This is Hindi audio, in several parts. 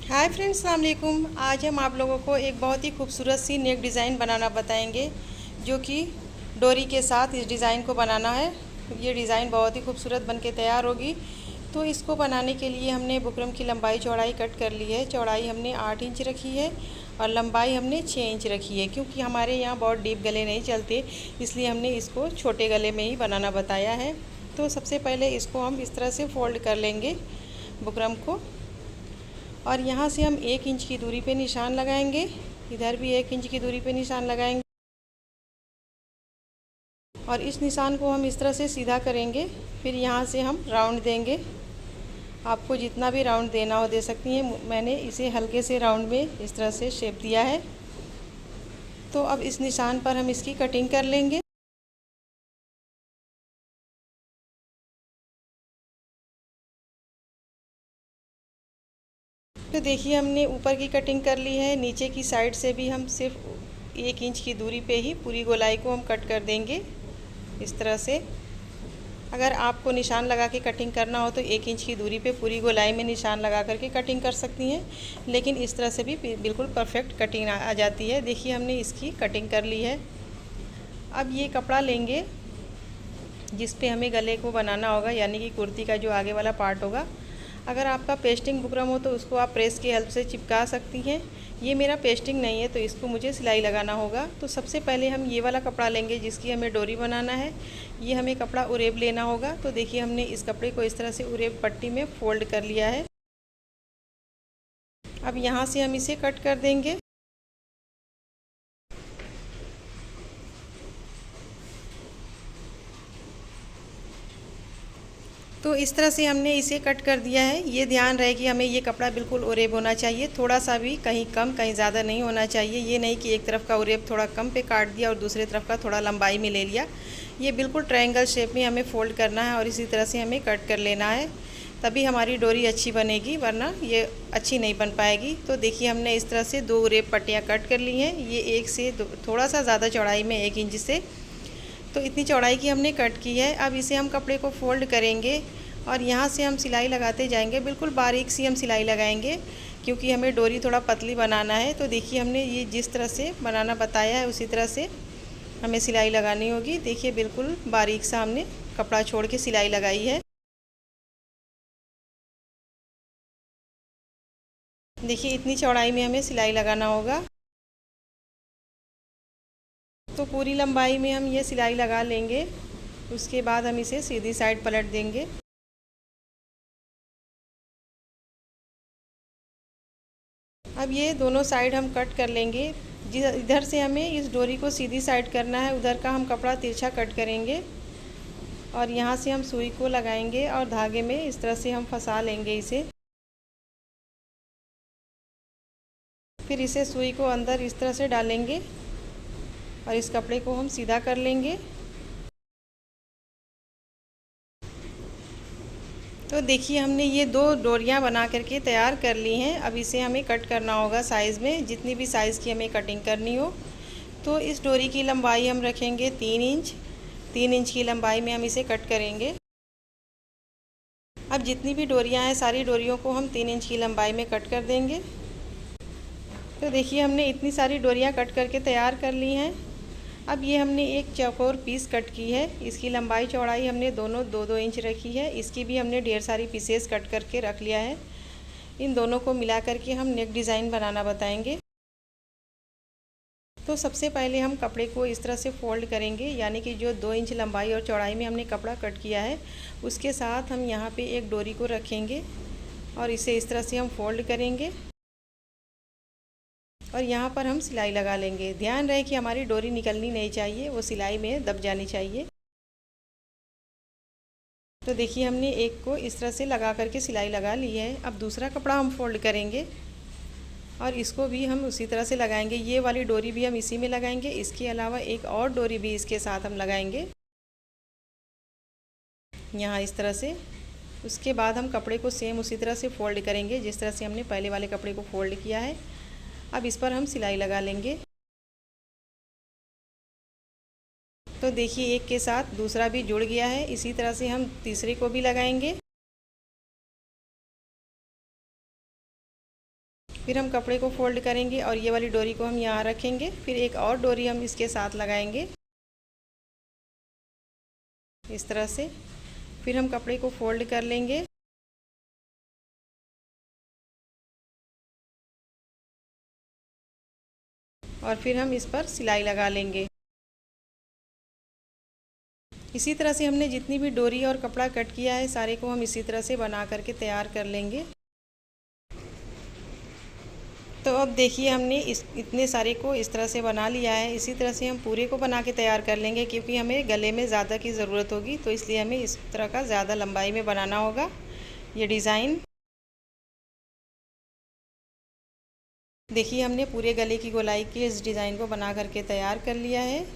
हाय फ्रेंड्स, अस्सलाम वालेकुम। आज हम आप लोगों को एक बहुत ही खूबसूरत सी नेक डिज़ाइन बनाना बताएंगे, जो कि डोरी के साथ इस डिज़ाइन को बनाना है। ये डिज़ाइन बहुत ही खूबसूरत बन के तैयार होगी। तो इसको बनाने के लिए हमने बुकरम की लंबाई चौड़ाई कट कर ली है। चौड़ाई हमने 8 इंच रखी है और लंबाई हमने 6 इंच रखी है, क्योंकि हमारे यहाँ बहुत डीप गले नहीं चलते, इसलिए हमने इसको छोटे गले में ही बनाना बताया है। तो सबसे पहले इसको हम इस तरह से फ़ोल्ड कर लेंगे बुकरम को, और यहाँ से हम 1 इंच की दूरी पे निशान लगाएंगे। इधर भी 1 इंच की दूरी पे निशान लगाएंगे और इस निशान को हम इस तरह से सीधा करेंगे। फिर यहाँ से हम राउंड देंगे। आपको जितना भी राउंड देना हो दे सकती हैं। मैंने इसे हल्के से राउंड में इस तरह से शेप दिया है। तो अब इस निशान पर हम इसकी कटिंग कर लेंगे। तो देखिए, हमने ऊपर की कटिंग कर ली है। नीचे की साइड से भी हम सिर्फ 1 इंच की दूरी पे ही पूरी गोलाई को हम कट कर देंगे इस तरह से। अगर आपको निशान लगा के कटिंग करना हो तो 1 इंच की दूरी पे पूरी गोलाई में निशान लगा करके कटिंग कर सकती हैं, लेकिन इस तरह से भी बिल्कुल परफेक्ट कटिंग आ जाती है। देखिए, हमने इसकी कटिंग कर ली है। अब ये कपड़ा लेंगे जिस पे हमें गले को बनाना होगा, यानी कि कुर्ती का जो आगे वाला पार्ट होगा। अगर आपका पेस्टिंग बुकरम हो तो उसको आप प्रेस की हेल्प से चिपका सकती हैं। ये मेरा पेस्टिंग नहीं है, तो इसको मुझे सिलाई लगाना होगा। तो सबसे पहले हम ये वाला कपड़ा लेंगे जिसकी हमें डोरी बनाना है। ये हमें कपड़ा उरेब लेना होगा। तो देखिए, हमने इस कपड़े को इस तरह से उरेब पट्टी में फ़ोल्ड कर लिया है। अब यहाँ से हम इसे कट कर देंगे। तो इस तरह से हमने इसे कट कर दिया है। ये ध्यान रहे कि हमें ये कपड़ा बिल्कुल उरेब होना चाहिए, थोड़ा सा भी कहीं कम कहीं ज़्यादा नहीं होना चाहिए। ये नहीं कि एक तरफ का उरेब थोड़ा कम पे काट दिया और दूसरी तरफ का थोड़ा लंबाई में ले लिया। ये बिल्कुल ट्रायंगल शेप में हमें फ़ोल्ड करना है और इसी तरह से हमें कट कर लेना है, तभी हमारी डोरी अच्छी बनेगी, वरना ये अच्छी नहीं बन पाएगी। तो देखिए, हमने इस तरह से 2 उरेब पट्टियाँ कट कर ली हैं। ये एक से थोड़ा सा ज़्यादा चौड़ाई में 1 इंच से, तो इतनी चौड़ाई की हमने कट की है। अब इसे हम कपड़े को फ़ोल्ड करेंगे और यहाँ से हम सिलाई लगाते जाएंगे। बिल्कुल बारीक सी हम सिलाई लगाएंगे, क्योंकि हमें डोरी थोड़ा पतली बनाना है। तो देखिए, हमने ये जिस तरह से बनाना बताया है उसी तरह से हमें सिलाई लगानी होगी। देखिए, बिल्कुल बारीक सा हमने कपड़ा छोड़ के सिलाई लगाई है। देखिए, इतनी चौड़ाई में हमें सिलाई लगाना होगा। तो पूरी लंबाई में हम ये सिलाई लगा लेंगे। उसके बाद हम इसे सीधी साइड पलट देंगे। अब ये दोनों साइड हम कट कर लेंगे। जिस इधर से हमें इस डोरी को सीधी साइड करना है, उधर का हम कपड़ा तिरछा कट करेंगे और यहाँ से हम सुई को लगाएंगे और धागे में इस तरह से हम फंसा लेंगे इसे। फिर इसे सुई को अंदर इस तरह से डालेंगे और इस कपड़े को हम सीधा कर लेंगे। तो देखिए, हमने ये 2 डोरियां बना करके तैयार कर ली हैं। अब इसे हमें कट करना होगा साइज़ में, जितनी भी साइज़ की हमें कटिंग करनी हो। तो इस डोरी की लंबाई हम रखेंगे 3 इंच। 3 इंच की लंबाई में हम इसे कट करेंगे। अब जितनी भी डोरियां हैं, सारी डोरियों को हम 3 इंच की लंबाई में कट कर देंगे। तो देखिए, हमने इतनी सारी डोरियां कट करके तैयार कर ली हैं। अब ये हमने एक चौकोर पीस कट की है। इसकी लंबाई चौड़ाई हमने दोनों 2-2 इंच रखी है। इसकी भी हमने ढेर सारी पीसेस कट करके रख लिया है। इन दोनों को मिला करके हम नेक डिज़ाइन बनाना बताएंगे। तो सबसे पहले हम कपड़े को इस तरह से फ़ोल्ड करेंगे, यानी कि जो 2 इंच लंबाई और चौड़ाई में हमने कपड़ा कट किया है, उसके साथ हम यहाँ पे एक डोरी को रखेंगे और इसे इस तरह से हम फ़ोल्ड करेंगे और यहाँ पर हम सिलाई लगा लेंगे। ध्यान रहे कि हमारी डोरी निकलनी नहीं चाहिए, वो सिलाई में दब जानी चाहिए। तो देखिए, हमने एक को इस तरह से लगा करके सिलाई लगा ली है। अब दूसरा कपड़ा हम फ़ोल्ड करेंगे और इसको भी हम उसी तरह से लगाएंगे। ये वाली डोरी भी हम इसी में लगाएंगे। इसके अलावा एक और डोरी भी इसके साथ हम लगाएंगे, यहाँ इस तरह से। उसके बाद हम कपड़े को सेम उसी तरह से फ़ोल्ड करेंगे जिस तरह से हमने पहले वाले कपड़े को फ़ोल्ड किया है। अब इस पर हम सिलाई लगा लेंगे। तो देखिए, एक के साथ दूसरा भी जुड़ गया है। इसी तरह से हम तीसरे को भी लगाएंगे। फिर हम कपड़े को फोल्ड करेंगे और ये वाली डोरी को हम यहाँ रखेंगे। फिर एक और डोरी हम इसके साथ लगाएंगे इस तरह से। फिर हम कपड़े को फोल्ड कर लेंगे और फिर हम इस पर सिलाई लगा लेंगे। इसी तरह से हमने जितनी भी डोरी और कपड़ा कट किया है सारे को हम इसी तरह से बना करके तैयार कर लेंगे। तो अब देखिए हमने इतने सारे को इस तरह से बना लिया है। इसी तरह से हम पूरे को बना के तैयार कर लेंगे, क्योंकि हमें गले में ज़्यादा की ज़रूरत होगी, तो इसलिए हमें इस तरह का ज़्यादा लंबाई में बनाना होगा ये डिज़ाइन। देखिए हमने पूरे गले की गोलाई के इस डिज़ाइन को बना करके तैयार कर लिया है।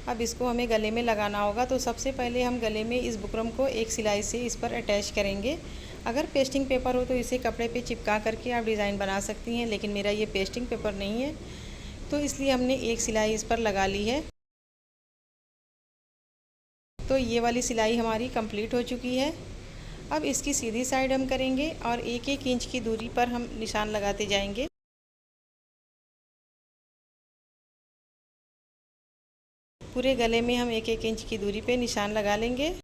अब इसको हमें गले में लगाना होगा। तो सबसे पहले हम गले में इस बुकरम को एक सिलाई से इस पर अटैच करेंगे। अगर पेस्टिंग पेपर हो तो इसे कपड़े पे चिपका करके आप डिज़ाइन बना सकती हैं, लेकिन मेरा ये पेस्टिंग पेपर नहीं है तो इसलिए हमने एक सिलाई इस पर लगा ली है। तो ये वाली सिलाई हमारी कंप्लीट हो चुकी है। अब इसकी सीधी साइड हम करेंगे और 1-1 इंच की दूरी पर हम निशान लगाते जाएंगे। पूरे गले में हम 1-1 इंच की दूरी पे निशान लगा लेंगे।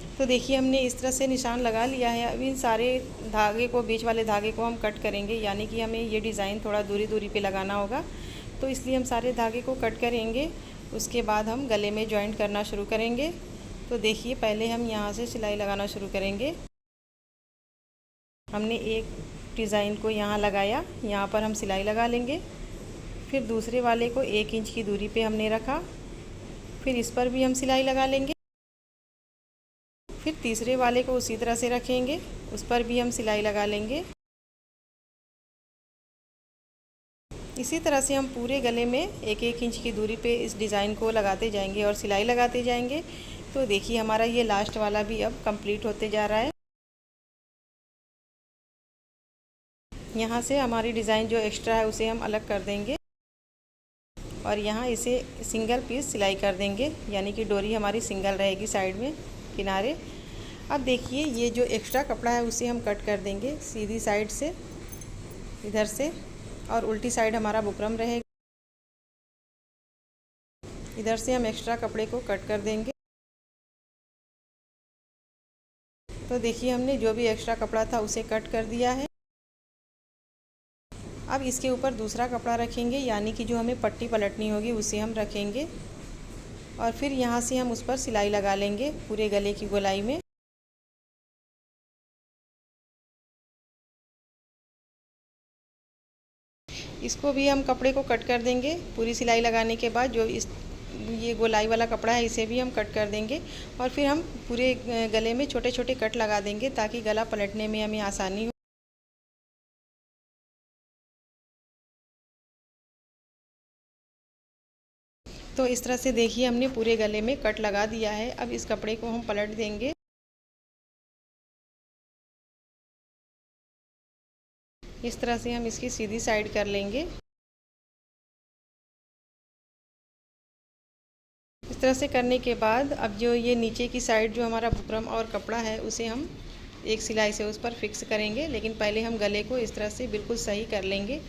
तो देखिए हमने इस तरह से निशान लगा लिया है। अब इन सारे धागे को, बीच वाले धागे को हम कट करेंगे, यानी कि हमें ये डिज़ाइन थोड़ा दूरी दूरी पे लगाना होगा, तो इसलिए हम सारे धागे को कट करेंगे। उसके बाद हम गले में जॉइंट करना शुरू करेंगे। तो देखिए पहले हम यहाँ से सिलाई लगाना शुरू करेंगे। हमने एक डिज़ाइन को यहाँ लगाया, यहाँ पर हम सिलाई लगा लेंगे। फिर दूसरे वाले को 1 इंच की दूरी पे हमने रखा, फिर इस पर भी हम सिलाई लगा लेंगे। फिर तीसरे वाले को उसी तरह से रखेंगे, उस पर भी हम सिलाई लगा लेंगे। इसी तरह से हम पूरे गले में 1-1 इंच की दूरी पे इस डिज़ाइन को लगाते जाएंगे और सिलाई लगाते जाएंगे। तो देखिए हमारा ये लास्ट वाला भी अब कंप्लीट होते जा रहा है। यहाँ से हमारी डिज़ाइन जो एक्स्ट्रा है उसे हम अलग कर देंगे और यहाँ इसे सिंगल पीस सिलाई कर देंगे, यानी कि डोरी हमारी सिंगल रहेगी साइड में किनारे। अब देखिए ये जो एक्स्ट्रा कपड़ा है उसे हम कट कर देंगे सीधी साइड से इधर से, और उल्टी साइड हमारा बुकरम रहेगा। इधर से हम एक्स्ट्रा कपड़े को कट कर देंगे। तो देखिए हमने जो भी एक्स्ट्रा कपड़ा था उसे कट कर दिया है। अब इसके ऊपर दूसरा कपड़ा रखेंगे, यानी कि जो हमें पट्टी पलटनी होगी उसे हम रखेंगे और फिर यहाँ से हम उस पर सिलाई लगा लेंगे पूरे गले की गोलाई में। इसको भी हम कपड़े को कट कर देंगे पूरी सिलाई लगाने के बाद। जो ये गोलाई वाला कपड़ा है इसे भी हम कट कर देंगे और फिर हम पूरे गले में छोटे छोटे कट लगा देंगे ताकि गला पलटने में हमें आसानी हो। तो इस तरह से देखिए हमने पूरे गले में कट लगा दिया है। अब इस कपड़े को हम पलट देंगे। इस तरह से हम इसकी सीधी साइड कर लेंगे। इस तरह से करने के बाद अब जो ये नीचे की साइड जो हमारा बुकरम और कपड़ा है उसे हम एक सिलाई से उस पर फिक्स करेंगे, लेकिन पहले हम गले को इस तरह से बिल्कुल सही कर लेंगे।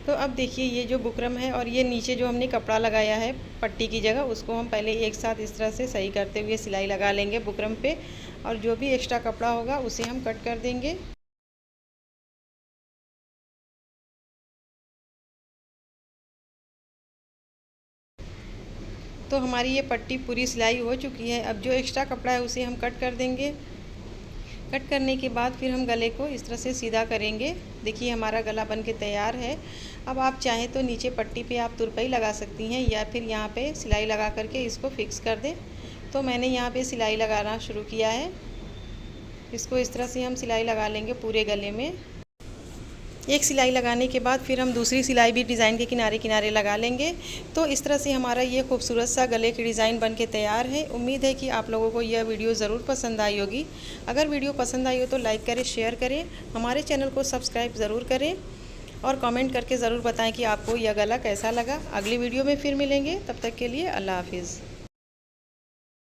तो अब देखिए ये जो बुकरम है और ये नीचे जो हमने कपड़ा लगाया है पट्टी की जगह, उसको हम पहले एक साथ इस तरह से सही करते हुए सिलाई लगा लेंगे बुकरम पे, और जो भी एक्स्ट्रा कपड़ा होगा उसे हम कट कर देंगे। तो हमारी ये पट्टी पूरी सिलाई हो चुकी है। अब जो एक्स्ट्रा कपड़ा है उसे हम कट कर देंगे। कट करने के बाद फिर हम गले को इस तरह से सीधा करेंगे। देखिए हमारा गला बन के तैयार है। अब आप चाहें तो नीचे पट्टी पे आप तुरपाई लगा सकती हैं या फिर यहाँ पे सिलाई लगा करके इसको फिक्स कर दें। तो मैंने यहाँ पे सिलाई लगाना शुरू किया है। इसको इस तरह से हम सिलाई लगा लेंगे पूरे गले में। एक सिलाई लगाने के बाद फिर हम दूसरी सिलाई भी डिज़ाइन के किनारे किनारे लगा लेंगे। तो इस तरह से हमारा ये खूबसूरत सा गले की डिज़ाइन बन के तैयार है। उम्मीद है कि आप लोगों को यह वीडियो ज़रूर पसंद आई होगी। अगर वीडियो पसंद आई हो तो लाइक करें, शेयर करें, हमारे चैनल को सब्सक्राइब ज़रूर करें और कमेंट करके ज़रूर बताएं कि आपको यह गला कैसा लगा। अगली वीडियो में फिर मिलेंगे, तब तक के लिए अल्लाह हाफिज़।